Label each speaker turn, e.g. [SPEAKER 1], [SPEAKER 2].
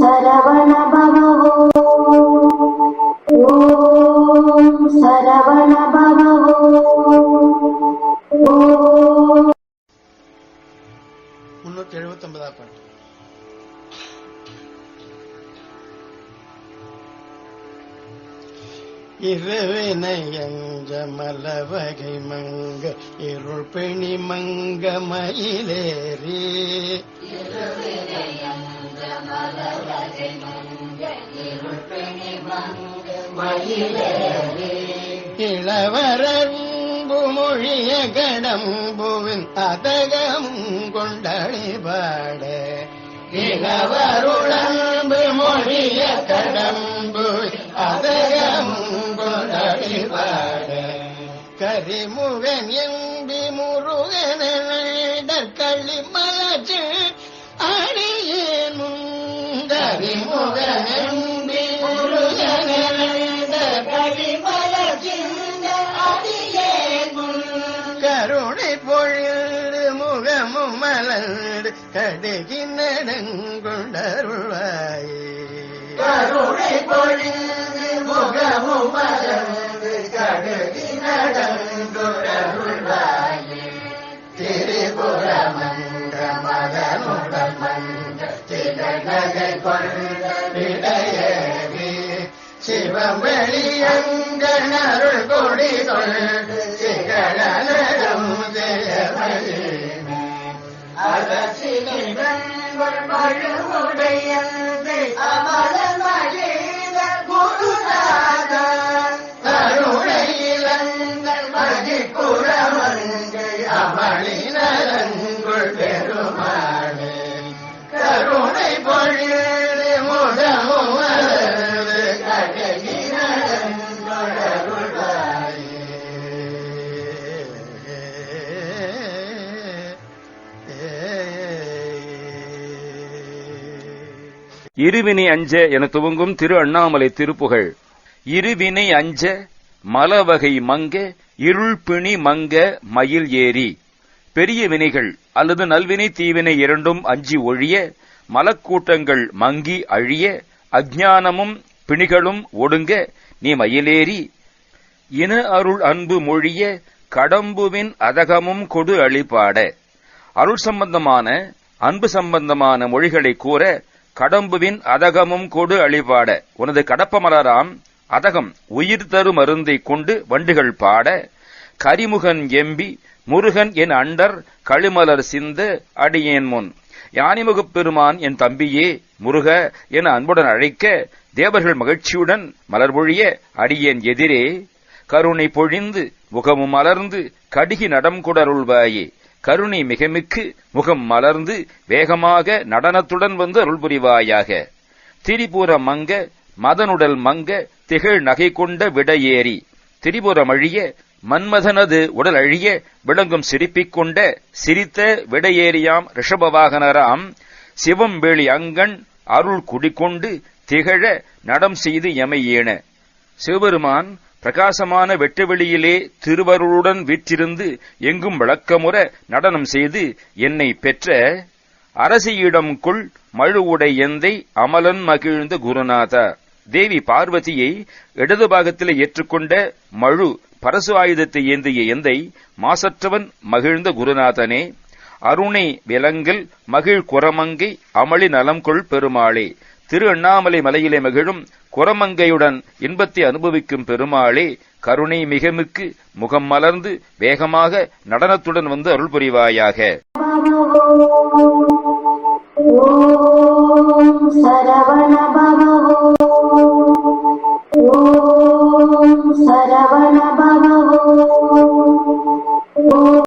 [SPEAKER 1] சரவண பவோ ஓம் சரவண பவோ ஓம்
[SPEAKER 2] 379 பாட்டு. இரவினையஞ்ச மலவகை மங்க இருள் பிணி மங்க மயிலேறி இளவரம்பு மொழிய கடம்புவின் அதகமும் கொண்டழிபாட இளவருளம்பு மொழிய கடம்பு அதகமும் கொண்டழிபாட கரிமுகன் எம்பி முருகன் களிமலச்சு அடியேன் கரிமுகன் எம்பி முருகன் களிமலச்சு அடியேன் கருணை பொழில் முகமும் மலர்ந்து கடுகி நடங்குண்டருள்வாயே கருணை பொழில் முகமும் மலர்ந்து கடுகி நடங்குண்டருள்வாயே திரிபுர மங்க மகனுடன் மங்க திகழகை கொண்ட விடையேறி சிவவெளியங்கணருள் கொடி கொண்டு திகழனரும் ஜெயமயினே அரசினிடங்கள் மழுமுடையந்து அமலன் மகிழ்ந்த குருநாத கருணையிலங்கள் மகிழ்குறமங்கை அமளினரங்குள் பெருமாளே கருணை பொழில் முகமும் மலர்ந்து கடுகி நடங்குண்டருள்வாயே
[SPEAKER 3] இருவினை அஞ்ச என துவங்கும் திரு அண்ணாமலை திருப்புகழ். இருவினை அஞ்ச மலவகை மங்க இருள் பிணி மங்க மயில் ஏறி. பெரிய வினைகள் அல்லது நல்வினை தீவினை இரண்டும் அஞ்சி ஒழிய மலக்கூட்டங்கள் மங்கி அழிய அஞ்ஞானமும் பிணிகளும் ஒடுங்க நீ மயிலேறி இன அருள் அன்பு மொழிய கடம்புவின் அதகமும் கொடு அழிபாட. அருள் சம்பந்தமான அன்பு சம்பந்தமான மொழிகளை கூற கடம்புவின் அதகமும் கொடு அழிபாட. உனது கடப்பமலராம் அதகம் உயிர் தரு மருந்தை கொண்டு வண்டுகள் பாட. கரிமுகன் எம்பி முருகன் என் அண்டர் களிமலர் சிந்த அடியேன் முன். யானிமுகப் பெருமான் என் தம்பியே முருக என அன்புடன் அழைக்க தேவர்கள் மகிழ்ச்சியுடன் மலர்பொழிய அடியேன் எதிரே கருணை பொழிந்து முகமும் மலர்ந்து கடுகி நடம்குடருள்வாயே. கருணை மிகமிக்கு முகம் மலர்ந்து வேகமாக நடனத்துடன் வந்து அருள் புரிவாயாக. திரிபுர மங்க மதனுடல் மங்க திகழ் நகை கொண்ட விடையேறி. திரிபுரம் அழிய மன்மதனது உடல் அழிய விளங்கும் சிரிப்பிக் கொண்ட சிரித்த விடையேறியாம் ரிஷபவாகனராம் சிவம் வேளி அங்கண் அருள் குடிக்கொண்டு திகழ நடம் செய்து எமையேன. சிவபெருமான் பிரகாசமான வெட்டுவெளியிலே திருவருளுடன் வீற்றிருந்து எங்கும் விளக்கமுற நடனம் செய்து என்னை பெற்ற அரசியிடம் கொள் மழுவுடை எந்தை அமலன் மகிழ்ந்த குருநாதா. தேவி பார்வதியை இடது பாகத்தில் ஏற்றுக்கொண்ட மழு பரசு ஆயுதத்தை ஏந்திய எந்தை மாசற்றவன் மகிழ்ந்த குருநாதனே. அருணை விலங்கல் மகிழ் குரமங்கை அமளி நலம் கொள் பெருமாளே. திரு அண்ணாமலை மலையிலே மகிழும் குரமங்கையுடன் இன்பத்தை அனுபவிக்கும் பெருமாளே. கருணை மிகமிக்கு முகம் மலர்ந்து வேகமாக நடனத்துடன் வந்து அருள் புரிவாயாக.
[SPEAKER 1] ஓம் சரவண பவ